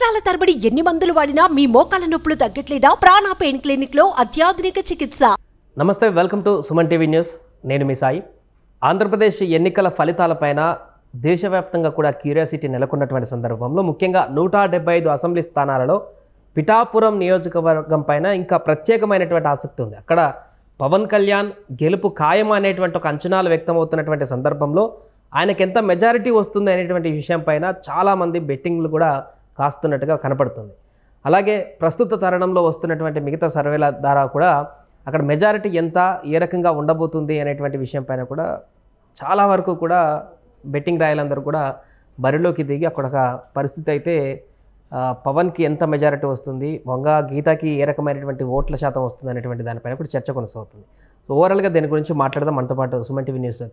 సంవత్సరాల తరబడి ఎన్ని మందులు వాడినా మీ మోకాల నొప్పులు తగ్గట్లేదా? ప్రాణ పెయిన్ క్లినిక్ లో అత్యాధునిక చికిత్స. నమస్తే, welcome to Suman TV news. నేను మీ సాయి. ఆంధ్రప్రదేశ్ ఎన్నికల ఫలితాలపైన దేశవ్యాప్తంగా కూడా క్యూరియాసిటీ నెలకొన్నటువంటి సందర్భంలో ముఖ్యంగా 175 అసెంబ్లీ స్థానాలలో పిఠాపురం నియోజకవర్గం పైన ఇంకా ప్రత్యేకమైనటువంటి ఆసక్తి ఉంది. అక్కడ పవన్ కళ్యాణ్ గెలుపు ఖాయం అనేటువంటి ఒక అంచనాలు వ్యక్తమవుతున్నటువంటి సందర్భంలో ఆయనకి ఎంత మెజారిటీ వస్తుంది అనేటువంటి విషయం పైన చాలామంది బెట్టింగ్లు కూడా కాస్తున్నట్టుగా కనపడుతుంది. అలాగే ప్రస్తుత తరుణంలో వస్తున్నటువంటి మిగతా సర్వేల ద్వారా కూడా అక్కడ మెజారిటీ ఎంత, ఏ రకంగా ఉండబోతుంది అనేటువంటి విషయం పైన కూడా చాలా వరకు కూడా బెట్టింగ్ రాయలందరూ కూడా బరిలోకి దిగి అక్కడ ఒక పరిస్థితి అయితే పవన్కి ఎంత మెజారిటీ వస్తుంది, వంగ గీతాకి ఏ రకమైనటువంటి ఓట్ల శాతం వస్తుంది అనేటువంటి దానిపైన కూడా చర్చ కొనసాగుతుంది. సో ఓవరాల్గా దీని గురించి మాట్లాడదాం. మనతో పాటు Suman TV news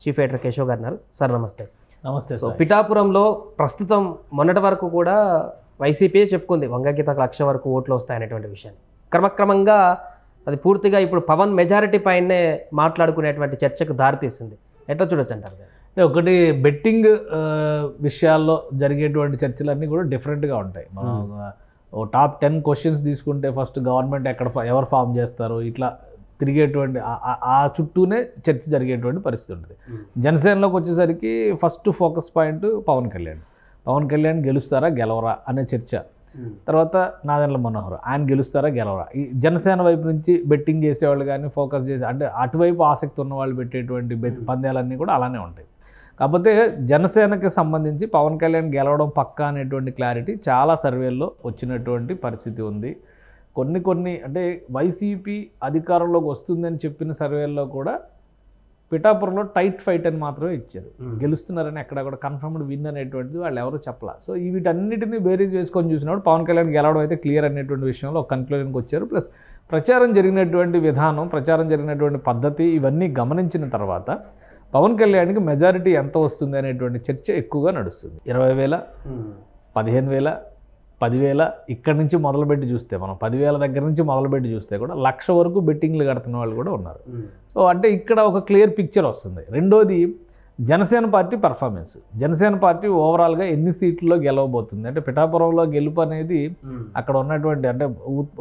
chief editor Keshav గారు ఉన్నారు. సార్ నమస్తే. నమస్తే. సో పిఠాపురంలో ప్రస్తుతం మొన్నటి వరకు కూడా వైసీపీ చెప్పుకుంది వంగ గీతకు 1,00,000 వరకు ఓట్లు వస్తాయనేటువంటి విషయాన్ని. క్రమక్రమంగా అది పూర్తిగా ఇప్పుడు పవన్ మెజారిటీ పైనే మాట్లాడుకునేటువంటి చర్చకు దారితీసింది. ఎట్లా చూడొచ్చు అంటారు? ఒకటి బెట్టింగ్ విషయాల్లో జరిగేటువంటి చర్చలన్నీ కూడా డిఫరెంట్గా ఉంటాయి. మనం టాప్ 10 క్వశ్చన్స్ తీసుకుంటే ఫస్ట్ గవర్నమెంట్ ఎవరు ఫామ్ చేస్తారు, ఇట్లా తిరిగేటువంటి ఆ చుట్టూనే చర్చ జరిగేటువంటి పరిస్థితి ఉంటుంది. జనసేనలోకి వచ్చేసరికి first focus point Pawan Kalyan గెలుస్తారా గెలవరా అనే చర్చ. తర్వాత నాదెండ్ల మనోహర్ ఆయన గెలుస్తారా గెలవరా. ఈ జనసేన వైపు నుంచి బెట్టింగ్ చేసేవాళ్ళు కానీ ఫోకస్ చేసే అంటే అటువైపు ఆసక్తి ఉన్న వాళ్ళు పెట్టేటువంటి పందేలన్నీ కూడా అలానే ఉంటాయి. కాకపోతే జనసేనకి సంబంధించి పవన్ కళ్యాణ్ గెలవడం పక్కా అనేటువంటి క్లారిటీ చాలా సర్వేల్లో వచ్చినటువంటి పరిస్థితి ఉంది. కొన్ని అంటే వైసీపీ అధికారంలోకి వస్తుందని చెప్పిన సర్వేల్లో కూడా పిఠాపురంలో టైట్ ఫైట్ అని మాత్రమే ఇచ్చారు. గెలుస్తున్నారని ఎక్కడ కూడా కన్ఫర్మ్డ్ విన్ అనేటువంటిది వాళ్ళు ఎవరు చెప్పలా. సో వీటన్నిటిని బేరీజ్ వేసుకొని చూసినప్పుడు పవన్ కళ్యాణ్ గెలవడం అయితే క్లియర్ అనేటువంటి విషయంలో ఒక కన్క్లూజన్కి వచ్చారు. ప్లస్ ప్రచారం జరిగినటువంటి విధానం, ప్రచారం జరిగినటువంటి పద్ధతి ఇవన్నీ గమనించిన తర్వాత పవన్ కళ్యాణ్కి మెజారిటీ ఎంత వస్తుంది అనేటువంటి చర్చ ఎక్కువగా నడుస్తుంది. 20,000, 15,000, 10,000 ఇక్కడి నుంచి మొదలుపెట్టి చూస్తే, మనం 10,000 దగ్గర నుంచి మొదలుపెట్టి చూస్తే కూడా 1,00,000 వరకు బెట్టింగ్లు కడుతున్న వాళ్ళు కూడా ఉన్నారు. సో అంటే ఇక్కడ ఒక క్లియర్ పిక్చర్ వస్తుంది. రెండోది Janasena party performance. Janasena party ఓవరాల్గా ఎన్ని సీట్లలో గెలవబోతుంది అంటే పిఠాపురంలో గెలుపు అనేది అక్కడ ఉన్నటువంటి అంటే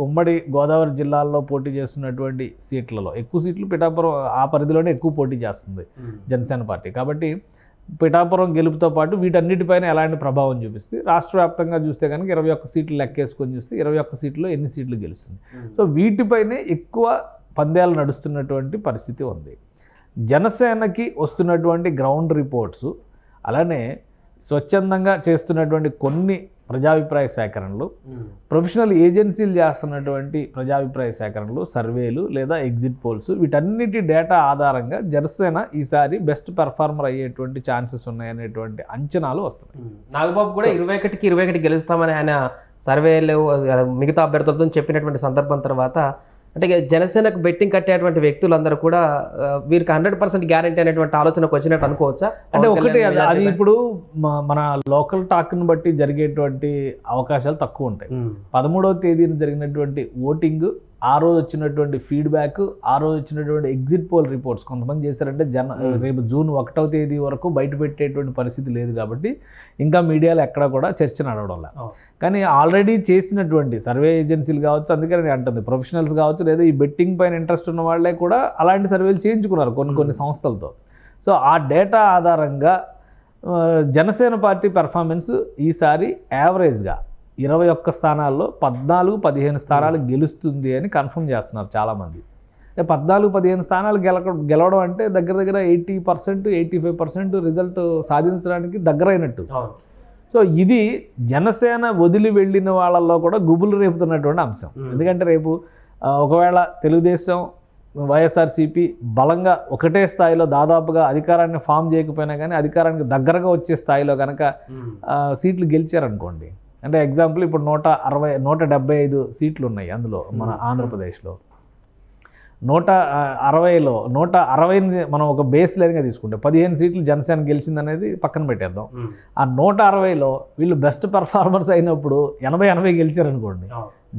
ఉమ్మడి గోదావరి జిల్లాల్లో పోటీ చేస్తున్నటువంటి సీట్లలో ఎక్కువ సీట్లు పిఠాపురం ఆ పరిధిలోనే ఎక్కువ పోటీ చేస్తుంది జనసేన పార్టీ. కాబట్టి పిఠాపురం గెలుపుతో పాటు వీటన్నిటిపైన ఎలాంటి ప్రభావం చూపిస్తుంది, రాష్ట్ర వ్యాప్తంగా చూస్తే కనుక 21 సీట్లు లెక్కేసుకొని చూస్తే 21 సీట్లో ఎన్ని సీట్లు గెలుస్తుంది. సో వీటిపైనే ఎక్కువ పందేలు నడుస్తున్నటువంటి పరిస్థితి ఉంది. జనసేనకి వస్తున్నటువంటి గ్రౌండ్ రిపోర్ట్స్, అలానే స్వచ్ఛందంగా చేస్తున్నటువంటి కొన్ని ప్రజాభిప్రాయ సేకరణలు, ప్రొఫెషనల్ ఏజెన్సీలు చేస్తున్నటువంటి ప్రజాభిప్రాయ సేకరణలు, సర్వేలు లేదా ఎగ్జిట్ పోల్స్, వీటన్నిటి డేటా ఆధారంగా జనసేన ఈసారి బెస్ట్ పెర్ఫార్మర్ అయ్యేటువంటి ఛాన్సెస్ ఉన్నాయనేటువంటి అంచనాలు వస్తున్నాయి. నాగబాబు కూడా 21కి 21 గెలుస్తామని ఆయన సర్వేలు మిగతా అభ్యర్థులతో చెప్పినటువంటి సందర్భం తర్వాత అంటే జనసేనకు బెట్టింగ్ కట్టేటువంటి వ్యక్తులందరూ కూడా వీరికి 100% గ్యారంటీ అనేటువంటి ఆలోచనకు వచ్చినట్టు అనుకోవచ్చా? అంటే ఒకటి అది ఇప్పుడు మన లోకల్ టాక్ను బట్టి జరిగేటువంటి అవకాశాలు తక్కువ ఉంటాయి. 13వ తేదీన జరిగినటువంటి ఓటింగ్, ఆ రోజు వచ్చినటువంటి ఫీడ్బ్యాక్, ఆ రోజు వచ్చినటువంటి ఎగ్జిట్ పోల్ రిపోర్ట్స్ కొంతమంది చేశారంటే రేపు జూన్ 1వ తేదీ వరకు బయట పెట్టేటువంటి పరిస్థితి లేదు. కాబట్టి ఇంకా మీడియాలో ఎక్కడ కూడా చర్చ నడవడంలా. కానీ ఆల్రెడీ చేసినటువంటి సర్వే ఏజెన్సీలు కావచ్చు, అందుకని నేను అంటుంది ప్రొఫెషనల్స్ కావచ్చు, లేదా ఈ బెట్టింగ్ పైన ఇంట్రెస్ట్ ఉన్న వాళ్ళే కూడా అలాంటి సర్వేలు చేయించుకున్నారు కొన్ని సంస్థలతో. సో ఆ డేటా ఆధారంగా జనసేన పార్టీ పెర్ఫార్మెన్స్ ఈసారి యావరేజ్గా 21 స్థానాల్లో 14-15 స్థానాలు గెలుస్తుంది అని కన్ఫర్మ్ చేస్తున్నారు చాలామంది. అంటే 14-15 స్థానాలు గెలవడం అంటే దగ్గర 80%, 85% రిజల్ట్ సాధించడానికి దగ్గరైనట్టు. సో ఇది జనసేన వదిలి వెళ్ళిన వాళ్ళల్లో కూడా గుబులు రేపుతున్నటువంటి అంశం. ఎందుకంటే రేపు ఒకవేళ తెలుగుదేశం, వైఎస్ఆర్సీపీ బలంగా ఒకటే స్థాయిలో దాదాపుగా అధికారాన్ని ఫామ్ చేయకపోయినా కానీ అధికారానికి దగ్గరగా వచ్చే స్థాయిలో కనుక సీట్లు గెలిచారనుకోండి, అంటే ఎగ్జాంపుల్ ఇప్పుడు 175 సీట్లు ఉన్నాయి అందులో మన ఆంధ్రప్రదేశ్లో. 160లో 160ని మనం ఒక బేస్ లైన్గా తీసుకుంటే 15 సీట్లు జనసేన గెలిచిందనేది పక్కన పెట్టేద్దాం. ఆ 160లో వీళ్ళు బెస్ట్ పెర్ఫార్మర్స్ అయినప్పుడు 80 గెలిచారనుకోండి,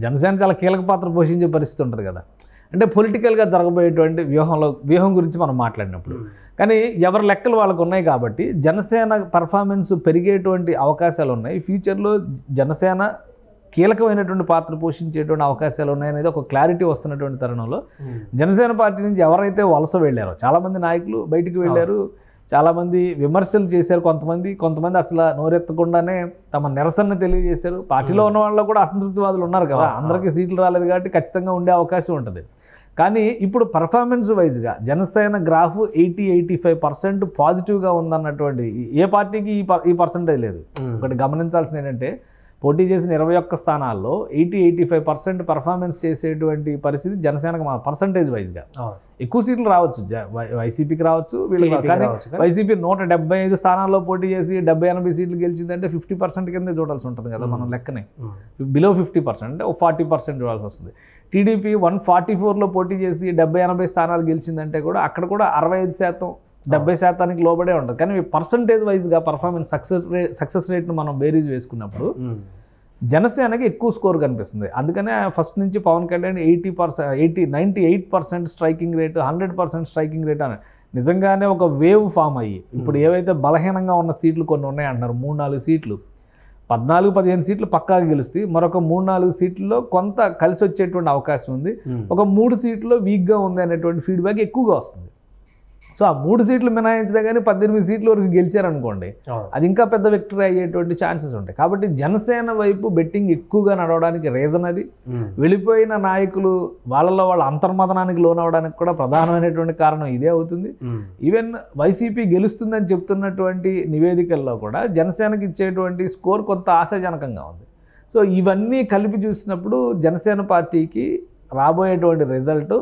జనసేన చాలా కీలక పాత్ర పోషించే పరిస్థితి ఉంటుంది కదా. అంటే పొలిటికల్గా జరగబోయేటువంటి వ్యూహం గురించి మనం మాట్లాడినప్పుడు. కానీ ఎవరి లెక్కలు వాళ్ళకు ఉన్నాయి కాబట్టి జనసేన పర్ఫార్మెన్స్ పెరిగేటువంటి అవకాశాలు ఉన్నాయి. ఫ్యూచర్లో జనసేన కీలకమైనటువంటి పాత్ర పోషించేటువంటి అవకాశాలు ఉన్నాయనేది ఒక క్లారిటీ వస్తున్నటువంటి తరుణంలో జనసేన పార్టీ నుంచి ఎవరైతే వలస వెళ్ళారో, చాలామంది నాయకులు బయటికి వెళ్ళారు, చాలామంది విమర్శలు చేశారు, కొంతమంది అసలు నోరెత్తకుండానే తమ నిరసన తెలియజేశారు. పార్టీలో ఉన్న వాళ్ళు కూడా అసంతృప్తివాదులు ఉన్నారు కదా, అందరికీ సీట్లు రాలేదు కాబట్టి ఖచ్చితంగా ఉండే అవకాశం ఉంటుంది. కానీ ఇప్పుడు పర్ఫార్మెన్స్ వైజ్గా జనసేన గ్రాఫ్ 80-85% పాజిటివ్గా ఉందన్నటువంటి ఏ పార్టీకి ఈ పర్సెంటేజ్ లేదు. ఒకటి గమనించాల్సింది ఏంటంటే పోటీ చేసిన 21 స్థానాల్లో 80-85% పర్ఫార్మెన్స్ చేసేటువంటి పరిస్థితి జనసేనకు పర్సంటేజ్ వైజ్గా. ఎక్కువ సీట్లు రావచ్చు, వైసీపీకి రావచ్చు, వీళ్ళకి. కానీ వైసీపీ 175 స్థానాల్లో పోటీ చేసి 70-80 సీట్లు గెలిచిందంటే 50% కిందే చూడాల్సి ఉంటుంది కదా మనం లెక్కనే. బిలో 50% అంటే 40% చూడాల్సి వస్తుంది. టీడీపీ 144లో పోటీ చేసి 70-80 స్థానాలు గెలిచిందంటే కూడా అక్కడ కూడా 65%, 70% లోబడే ఉంటుంది. కానీ పర్సంటేజ్ వైజ్గా పర్ఫార్మెన్స్ సక్సెస్ రేట్ను మనం బేరీజ్ వేసుకున్నప్పుడు జనసేనకి ఎక్కువ స్కోర్ కనిపిస్తుంది. అందుకనే ఫస్ట్ నుంచి Pawan Kalyan 98% striking rate, 100% striking rate అని నిజంగానే ఒక వేవ్ ఫామ్ అయ్యి ఇప్పుడు ఏవైతే బలహీనంగా ఉన్న సీట్లు కొన్ని ఉన్నాయంటున్నారు, 3-4 సీట్లు, 14-15 సీట్లు పక్కాగా గెలుస్తాయి. మరొక 3-4 సీట్లలో కొంత కలిసి వచ్చేటువంటి అవకాశం ఉంది. ఒక 3 సీట్లలో వీక్గా ఉంది అనేటువంటి ఫీడ్బ్యాక్ ఎక్కువగా వస్తుంది. సో ఆ 3 సీట్లు మినహాయించినా కానీ 18 సీట్ల వరకు గెలిచారనుకోండి, అది ఇంకా పెద్ద విక్టరీ అయ్యేటువంటి ఛాన్సెస్ ఉంటాయి. కాబట్టి జనసేన వైపు బెట్టింగ్ ఎక్కువగా నడవడానికి రీజన్ అది. వెళ్ళిపోయిన నాయకులు వాళ్ళ అంతర్మదనానికి లోనవడానికి కూడా ప్రధానమైనటువంటి కారణం ఇదే అవుతుంది. ఈవెన్ వైసీపీ గెలుస్తుందని చెప్తున్నటువంటి నివేదికల్లో కూడా జనసేనకి ఇచ్చేటువంటి స్కోర్ కొంత ఆశాజనకంగా ఉంది. సో ఇవన్నీ కలిపి చూసినప్పుడు జనసేన పార్టీకి రాబోయేటువంటి రిజల్ట్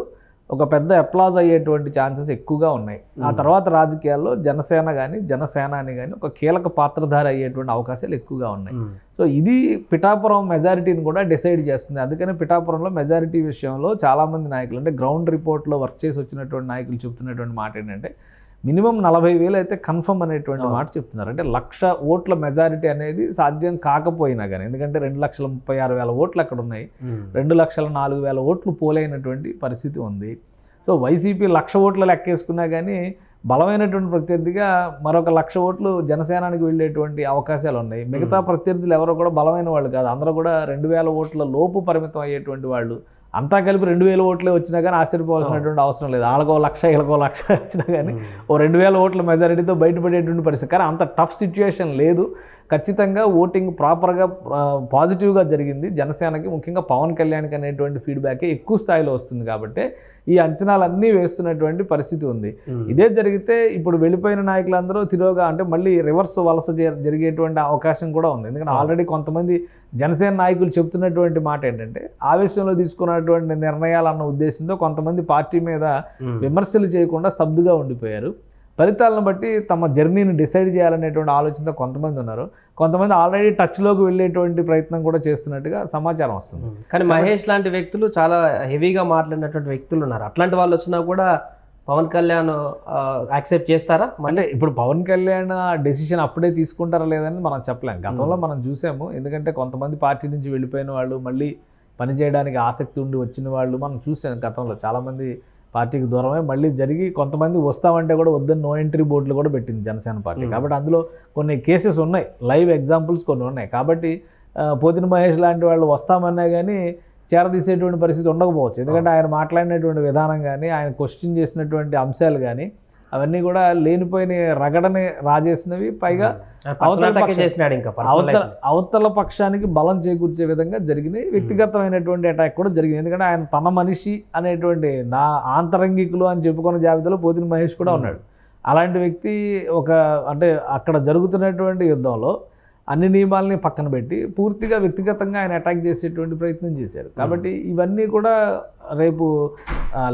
ఒక పెద్ద అప్లాజ్ అయ్యేటువంటి ఛాన్సెస్ ఎక్కువగా ఉన్నాయి. ఆ తర్వాత రాజకీయాల్లో జనసేనాని కానీ ఒక కీలక పాత్రధారి అయ్యేటువంటి అవకాశాలు ఎక్కువగా ఉన్నాయి. సో ఇది పిఠాపురం మెజారిటీని కూడా డిసైడ్ చేస్తుంది. అందుకని పిఠాపురంలో మెజారిటీ విషయంలో చాలామంది నాయకులు, అంటే గ్రౌండ్ రిపోర్ట్లో వర్క్ చేసి వచ్చినటువంటి నాయకులు చెప్తున్నటువంటి మాట ఏంటంటే మినిమం 40,000 అయితే కన్ఫర్మ్ అనేటువంటి మాట చెప్తున్నారు. అంటే 1,00,000 ఓట్ల మెజారిటీ అనేది సాధ్యం కాకపోయినా కానీ, ఎందుకంటే 2,36,000 ఓట్లు అక్కడ ఉన్నాయి, 2,04,000 ఓట్లు పోలైనటువంటి పరిస్థితి ఉంది. సో వైసీపీ 1,00,000 ఓట్లు లెక్కేసుకున్నా కానీ బలమైనటువంటి ప్రత్యర్థిగా మరొక 1,00,000 ఓట్లు జనసేనానికి వెళ్ళేటువంటి అవకాశాలు ఉన్నాయి. మిగతా ప్రత్యర్థులు ఎవరో కూడా బలమైన వాళ్ళు కాదు, అందరూ కూడా 2,000 ఓట్ల లోపు పరిమితం అయ్యేటువంటి వాళ్ళు. అంతా కలిపి 2,000 ఓట్లే వచ్చినా కానీ ఆశ్చర్యపోవాల్సినటువంటి అవసరం లేదు. వాళ్ళకో 1,00,000 వీళ్ళకో 1,00,000 వచ్చినా కానీ 2,000 ఓట్ల మెజారిటీతో బయటపడేటువంటి పరిస్థితి. కానీ అంత టఫ్ సిచ్యుయేషన్ లేదు. ఖచ్చితంగా ఓటింగ్ ప్రాపర్గా పాజిటివ్గా జరిగింది జనసేనకి, ముఖ్యంగా పవన్ కళ్యాణ్కి అనేటువంటి ఫీడ్బ్యాకే ఎక్కువ స్థాయిలో వస్తుంది. కాబట్టి ఈ అంచనాలన్నీ వేస్తున్నటువంటి పరిస్థితి ఉంది. ఇదే జరిగితే ఇప్పుడు వెళ్ళిపోయిన నాయకులందరూ తిరోగా, అంటే మళ్ళీ రివర్స్ వలస జరిగేటువంటి అవకాశం కూడా ఉంది. ఎందుకంటే ఆల్రెడీ కొంతమంది జనసేన నాయకులు చెప్తున్నటువంటి మాట ఏంటంటే ఆవేశంలో తీసుకున్నటువంటి నిర్ణయాలు అన్న ఉద్దేశంతో కొంతమంది పార్టీ మీద విమర్శలు చేయకుండా స్తబ్దుగా ఉండిపోయారు. ఫలితాలను బట్టి తమ జర్నీని డిసైడ్ చేయాలనేటువంటి ఆలోచనతో కొంతమంది ఉన్నారు. కొంతమంది ఆల్రెడీ టచ్లోకి వెళ్ళేటువంటి ప్రయత్నం కూడా చేస్తున్నట్టుగా సమాచారం వస్తుంది. కానీ మహేష్ లాంటి వ్యక్తులు చాలా హెవీగా మాట్లాడినటువంటి వ్యక్తులు ఉన్నారు. అట్లాంటి వాళ్ళు వచ్చినా కూడా పవన్ కళ్యాణ్ యాక్సెప్ట్ చేస్తారా? అంటే ఇప్పుడు పవన్ కళ్యాణ్ డెసిషన్ అప్పుడే తీసుకుంటారా లేదని మనం చెప్పలేం. గతంలో మనం చూసాము. ఎందుకంటే కొంతమంది పార్టీ నుంచి వెళ్ళిపోయిన వాళ్ళు మళ్ళీ పనిచేయడానికి ఆసక్తి ఉండి వచ్చిన వాళ్ళు మనం చూసాం. గతంలో చాలామంది పార్టీకి దూరమే మళ్ళీ జరిగి కొంతమంది వస్తామంటే కూడా వద్దని నో ఎంట్రీ బోర్డులు కూడా పెట్టింది జనసేన పార్టీ. కాబట్టి అందులో కొన్ని కేసెస్ ఉన్నాయి, లైవ్ ఎగ్జాంపుల్స్ కొన్ని ఉన్నాయి. కాబట్టి పోతిన మహేష్ లాంటి వాళ్ళు వస్తామన్నా కానీ చేరదీసేటువంటి పరిస్థితి ఉండకపోవచ్చు. ఎందుకంటే ఆయన మాట్లాడినటువంటి విధానం కానీ, ఆయన క్వశ్చన్ చేసినటువంటి అంశాలు కానీ అవన్నీ కూడా లేనిపోయిన రగడని రాజేసినవి. పైగా అవతల పక్షానికి బలం చేకూర్చే విధంగా జరిగినాయి. వ్యక్తిగతమైనటువంటి అటాక్ కూడా జరిగింది. ఎందుకంటే ఆయన తన మనిషి అనేటువంటి నా ఆంతరంగికులు అని చెప్పుకున్న జాబితాలో పోతిన మహేష్ కూడా ఉన్నాడు. అలాంటి వ్యక్తి అంటే అక్కడ జరుగుతున్నటువంటి యుద్ధంలో అన్ని నియమాలని పక్కన పెట్టి పూర్తిగా వ్యక్తిగతంగా ఆయన అటాక్ చేసేటువంటి ప్రయత్నం చేశారు. కాబట్టి ఇవన్నీ కూడా రేపు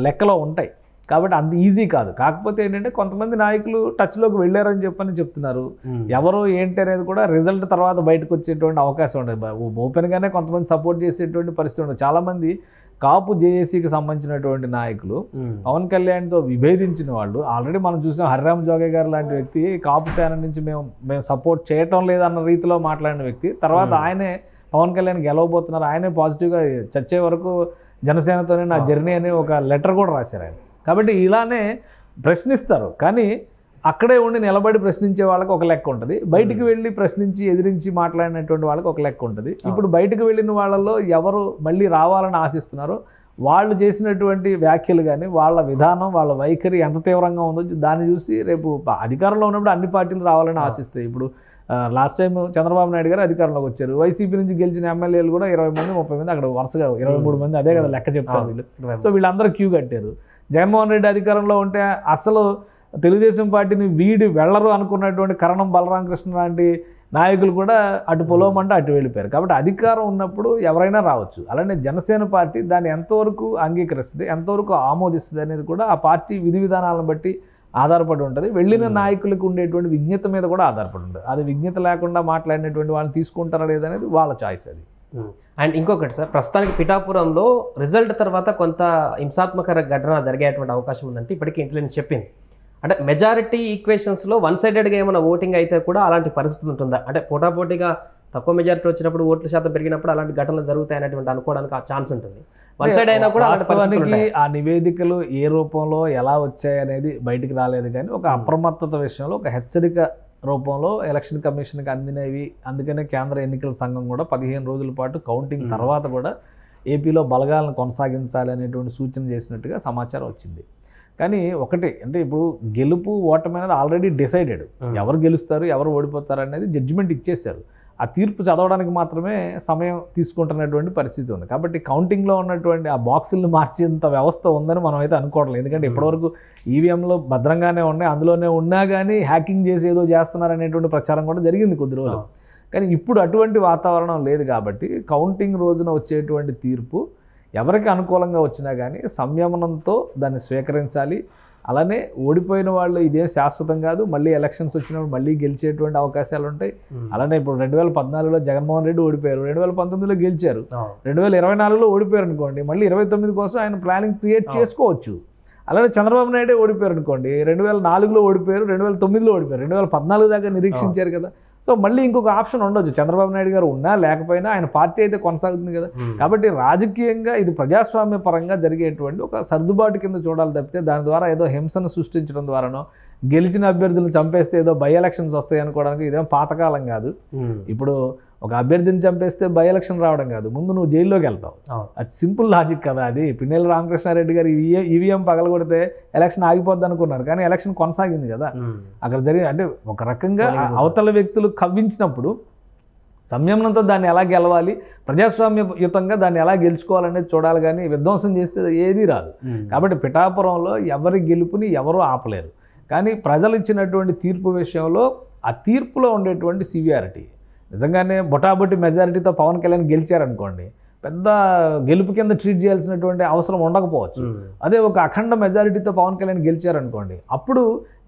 లెక్కలో ఉంటాయి. కాబట్టి అంత ఈజీ కాదు. కాకపోతే ఏంటంటే కొంతమంది నాయకులు టచ్లోకి వెళ్ళారని చెప్తున్నారు. ఎవరు ఏంటి అనేది కూడా రిజల్ట్ తర్వాత బయటకు వచ్చేటువంటి అవకాశం ఉండదు. ఓపెన్గానే కొంతమంది సపోర్ట్ చేసేటువంటి పరిస్థితి ఉండదు. చాలామంది కాపు జేఏసీకి సంబంధించినటువంటి నాయకులు పవన్ కళ్యాణ్తో విభేదించిన వాళ్ళు ఆల్రెడీ మనం చూసాం. హరిరామ్ జోగే గారు లాంటి వ్యక్తి కాపు సేన నుంచి మేము సపోర్ట్ చేయటం లేదన్న రీతిలో మాట్లాడిన వ్యక్తి తర్వాత ఆయనే పవన్ కళ్యాణ్ గెలవబోతున్నారు, ఆయనే పాజిటివ్గా చచ్చే వరకు జనసేనతోనే నా జర్నీ అనే ఒక లెటర్ కూడా రాశారు ఆయన. కాబట్టి ఇలానే ప్రశ్నిస్తారు, కానీ అక్కడే ఉండి నిలబడి ప్రశ్నించే వాళ్ళకి ఒక లెక్క ఉంటుంది, బయటికి వెళ్ళి ప్రశ్నించి ఎదిరించి మాట్లాడినటువంటి వాళ్ళకి ఒక లెక్క ఉంటుంది. ఇప్పుడు బయటకు వెళ్ళిన వాళ్ళల్లో ఎవరు మళ్ళీ రావాలని ఆశిస్తున్నారో వాళ్ళు చేసినటువంటి వ్యాఖ్యలు కానీ వాళ్ళ విధానం వాళ్ళ వైఖరి ఎంత తీవ్రంగా ఉందో దాన్ని చూసి రేపు అధికారంలో ఉన్నప్పుడు అన్ని పార్టీలు రావాలని ఆశిస్తాయి. ఇప్పుడు లాస్ట్ టైం చంద్రబాబు నాయుడు గారు అధికారంలోకి వచ్చారు, వైసీపీ నుంచి గెలిచిన ఎమ్మెల్యేలు కూడా 20 మంది 30 మంది అక్కడ వరుసగా 23 మంది, అదే కదా లెక్క చెప్తారు వీళ్ళు. సో వీళ్ళందరూ క్యూ కట్టారు. జగన్మోహన్ రెడ్డి అధికారంలో ఉంటే అసలు తెలుగుదేశం పార్టీని వీడి వెళ్ళరు అనుకున్నటువంటి కరణం బలరామకృష్ణ లాంటి నాయకులు కూడా అటు పొలవమంటే అటు వెళ్ళిపోయారు. కాబట్టి అధికారం ఉన్నప్పుడు ఎవరైనా రావచ్చు. అలానే జనసేన పార్టీ దాన్ని ఎంతవరకు అంగీకరిస్తుంది, ఎంతవరకు ఆమోదిస్తుంది అనేది కూడా ఆ పార్టీ విధి విధానాలను బట్టి ఆధారపడి ఉంటుంది. వెళ్ళిన నాయకులకు ఉండేటువంటి విజ్ఞత మీద కూడా ఆధారపడి ఉంటుంది. అది విజ్ఞత లేకుండా మాట్లాడినటువంటి వాళ్ళని తీసుకుంటారా లేదనేది వాళ్ళ చాయిస్ అది. అండ్ ఇంకొకటి సార్, ప్రస్తుతానికి పిఠాపురంలో రిజల్ట్ తర్వాత కొంత హింసాత్మక ఘటన జరిగేటువంటి అవకాశం ఉందంటే ఇప్పటికీ ఇంటెలిజెన్స్ చెప్పింది. అంటే మెజారిటీ ఈక్వేషన్స్లో వన్ సైడెడ్గా ఏమైనా ఓటింగ్ అయితే కూడా అలాంటి పరిస్థితి ఉంటుందా? అంటే పోటాపోటీగా తక్కువ మెజారిటీ వచ్చినప్పుడు ఓట్ల శాతం పెరిగినప్పుడు అలాంటి ఘటనలు జరుగుతాయి అనేటువంటి అనుకోవడానికి ఆ ఛాన్స్ ఉంటుంది. వన్ సైడ్ అయినా కూడా వాస్తవానికి ఆ నివేదికలు ఏ రూపంలో ఎలా వచ్చాయి అనేది బయటికి రాలేదు, కానీ ఒక అప్రమత్తత విషయంలో ఒక హెచ్చరిక రూపంలో ఎలక్షన్ కమిషన్కి అందినవి. అందుకనే కేంద్ర ఎన్నికల సంఘం కూడా 15 రోజుల పాటు కౌంటింగ్ తర్వాత కూడా ఏపీలో బలగాలను కొనసాగించాలి అనేటువంటి సూచన చేసినట్టుగా సమాచారం వచ్చింది. కానీ ఒకటి అంటే ఇప్పుడు గెలుపు ఓటమి అనేది ఆల్రెడీ డిసైడెడ్, ఎవరు గెలుస్తారు ఎవరు ఓడిపోతారు అనేది జడ్జిమెంట్ ఇచ్చేశారు. ఆ తీర్పు చదవడానికి మాత్రమే సమయం తీసుకుంటున్నటువంటి పరిస్థితి ఉంది. కాబట్టి కౌంటింగ్లో ఉన్నటువంటి ఆ బాక్సులను మార్చేంత వ్యవస్థ ఉందని మనం అయితే అనుకోవట్లేదు. ఎందుకంటే ఇప్పటివరకు ఈవీఎంలో భద్రంగానే ఉన్నాయి, అందులోనే ఉన్నా కానీ హ్యాకింగ్ చేసి ఏదో చేస్తున్నారు అనేటువంటి ప్రచారం కూడా జరిగింది కొద్ది రోజులు. కానీ ఇప్పుడు అటువంటి వాతావరణం లేదు. కాబట్టి కౌంటింగ్ రోజున వచ్చేటువంటి తీర్పు ఎవరికి అనుకూలంగా వచ్చినా కానీ సంయమనంతో దాన్ని స్వీకరించాలి. అలానే ఓడిపోయిన వాళ్ళు ఇదేం శాశ్వతం కాదు, మళ్ళీ ఎలక్షన్స్ వచ్చినప్పుడు మళ్ళీ గెలిచేటువంటి అవకాశాలు ఉంటాయి. అలానే ఇప్పుడు 2014లో జగన్మోహన్ రెడ్డి ఓడిపోయారు, 2019లో గెలిచారు, 2024లో ఓడిపోయారు అనుకోండి, మళ్ళీ 29 కోసం ఆయన ప్లానింగ్ క్రియేట్ చేసుకోవచ్చు. అలానే చంద్రబాబు నాయుడే ఓడిపోయారు అనుకోండి, 2004లో ఓడిపోయారు, 2009లో ఓడిపోయారు, 2014 దాకా నిరీక్షించారు కదా. సో మళ్ళీ ఇంకొక ఆప్షన్ ఉండొచ్చు, చంద్రబాబు నాయుడు గారు ఉన్నా లేకపోయినా ఆయన పార్టీ అయితే కొనసాగుతుంది కదా. కాబట్టి రాజకీయంగా ఇది ప్రజాస్వామ్య పరంగా జరిగేటువంటి ఒక సర్దుబాటు కింద చూడాలి తప్పితే దాని ద్వారా ఏదో హింసను సృష్టించడం ద్వారానో గెలిచిన అభ్యర్థులను చంపేస్తే ఏదో బై ఎలక్షన్స్ వస్తాయి అనుకోవడానికి ఇదేం పాతకాలం కాదు. ఇప్పుడు ఒక అభ్యర్థిని చంపేస్తే బై ఎలక్షన్ రావడం కాదు, ముందు నువ్వు జైల్లోకి వెళ్తావు. అది సింపుల్ లాజిక్ కదా. అది పిన్నెల్లి రామకృష్ణారెడ్డి గారు ఈవీఎం పగలగొడితే ఎలక్షన్ ఆగిపోద్ది అనుకున్నారు, కానీ ఎలక్షన్ కొనసాగింది కదా. అక్కడ జరిగిన అంటే ఒక రకంగా అవతల వ్యక్తులు కవ్వించినప్పుడు సంయమనంతో దాన్ని ఎలా గెలవాలి, ప్రజాస్వామ్యయుతంగా దాన్ని ఎలా గెలుచుకోవాలనేది చూడాలి, కానీ విధ్వంసం చేస్తే ఏదీ రాదు. కాబట్టి పిఠాపురంలో ఎవరి గెలుపుని ఎవరూ ఆపలేరు. కానీ ప్రజలు ఇచ్చినటువంటి తీర్పు విషయంలో ఆ తీర్పులో ఉండేటువంటి సివియారిటీ నిజంగానే బొటాబొటి మెజారిటీతో పవన్ కళ్యాణ్ గెలిచారనుకోండి, పెద్ద గెలుపు కింద ట్రీట్ చేయాల్సినటువంటి అవసరం ఉండకపోవచ్చు. అదే ఒక అఖండ మెజారిటీతో పవన్ కళ్యాణ్ గెలిచారనుకోండి, అప్పుడు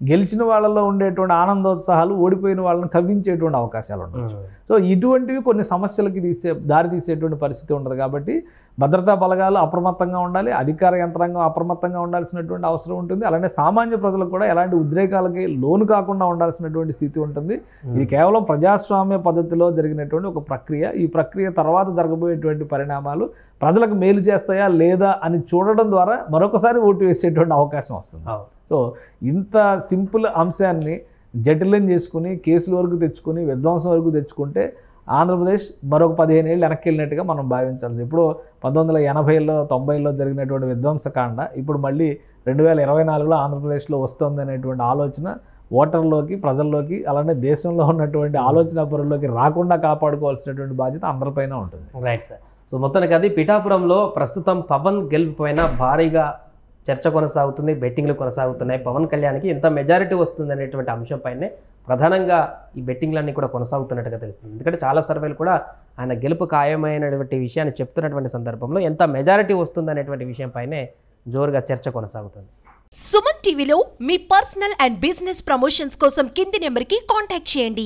గెలిచిన వాళ్ళలో ఉండేటువంటి ఆనందోత్సాహాలు ఓడిపోయిన వాళ్ళని కవ్వించేటువంటి అవకాశాలు ఉండవచ్చు. సో ఇటువంటివి కొన్ని సమస్యలకి దారి తీసేటువంటి పరిస్థితి ఉండదు. కాబట్టి భద్రతా బలగాలు అప్రమత్తంగా ఉండాలి, అధికార యంత్రాంగం అప్రమత్తంగా ఉండాల్సినటువంటి అవసరం ఉంటుంది. అలానే సామాన్య ప్రజలకు కూడా ఎలాంటి ఉద్రేకాలకి లోను కాకుండా ఉండాల్సినటువంటి స్థితి ఉంటుంది. ఇది కేవలం ప్రజాస్వామ్య పద్ధతిలో జరిగినటువంటి ఒక ప్రక్రియ. ఈ ప్రక్రియ తర్వాత జరగబోయేటువంటి పరిణామాలు ప్రజలకు మేలు చేస్తాయా లేదా అని చూడడం ద్వారా మరొకసారి ఓటు వేసేటువంటి అవకాశం వస్తుంది. సో ఇంత సింపుల్ అంశాన్ని జటిలం చేసుకుని కేసుల వరకు తెచ్చుకుని విధ్వంసం వరకు తెచ్చుకుంటే ఆంధ్రప్రదేశ్ మరొక 15 ఏళ్ళు వెనక్కి వెళ్ళినట్టుగా మనం భావించాల్సి. ఇప్పుడు 1980లో 90లో జరిగినటువంటి విధ్వంసకాండ ఇప్పుడు మళ్ళీ 2024లో ఆంధ్రప్రదేశ్లో వస్తుంది అనేటువంటి ఆలోచన ఓటర్లోకి ప్రజల్లోకి అలానే దేశంలో ఉన్నటువంటి ఆలోచన పరుల్లోకి రాకుండా కాపాడుకోవాల్సినటువంటి బాధ్యత అందరిపైన ఉంటుంది. Right sir. సో మొత్తానికి అది పిఠాపురంలో ప్రస్తుతం పవన్ గెలుపు పైన భారీగా చర్చ కొనసాగుతుంది, బెట్టింగ్లు కొనసాగుతున్నాయి. పవన్ కళ్యాణ్కి ఎంత మెజారిటీ వస్తుంది అనేటువంటి అంశంపైనే ప్రధానంగా ఈ బెట్టింగ్లన్నీ కూడా కొనసాగుతున్నట్టుగా తెలుస్తుంది. ఎందుకంటే చాలా సర్వేలు కూడా ఆయన గెలుపు ఖాయమైనటువంటి విషయాన్ని చెప్తున్నటువంటి సందర్భంలో ఎంత మెజారిటీ వస్తుంది అనేటువంటి విషయంపైనే జోరుగా చర్చ కొనసాగుతుంది. సుమన్ టీవీలో మీ పర్సనల్ అండ్ బిజినెస్ ప్రమోషన్స్ కోసం కింది నెంబర్కి కాంటాక్ట్ చేయండి.